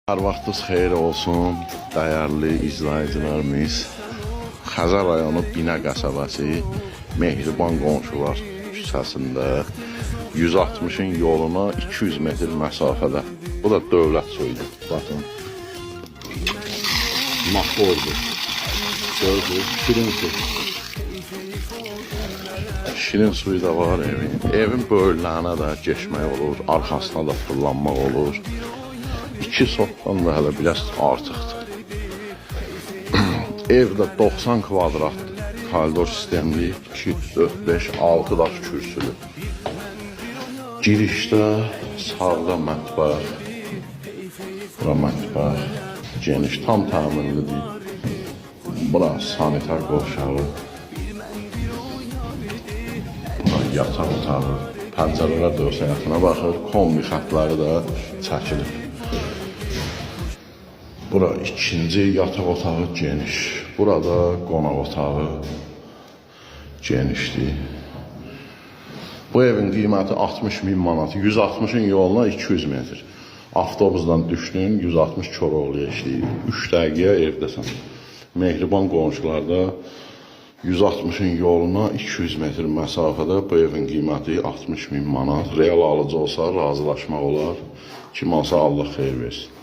Hər vaxtınız xeyir olsun, dəyərli izləyicilərimiz. Xəzər rayonu Binə qəsəbəsi Mehriban Qonşular küçəsində 160-ın yoluna 200 metr məsafədə. Bu da dövlət suyudur. Baxın. Mahvordur. Gördünüz, şirin su. Şirin suyu da var evin. Evin böyürlərinə də geçmək olur, arxasına da fırlanmaq olur. 2 sotdan da hələ biraz artıqdır. Evdə 90 kvadratdır. Koridor sistemli 2, 4, 5, 6 daş kürsülü. Girişdə sağda mətbəx. Bura mətbəx. Geniş, tam təminlidir. Bura sanitar qovşağı. Bura yataq otağı. Pəncərələr də olsa yaxına baxır. Kombi xətləri də çəkilir. Bura ikinci yataq otağı geniş. Burada qonaq otağı genişdir. Bu evin qiyməti 60.000 manat. 160'ın yoluna 200 metr. Avtobusdan düşdün, 160 Koroğluya işləyir. 3 dəqiqəyə evdəsən. Mehriban qonşularda 160'ın yoluna 200 metr məsafədə bu evin qiyməti 60.000 manat. Real alıcı olsa razılaşmaq olar. Kim alsa Allah xeyir versin.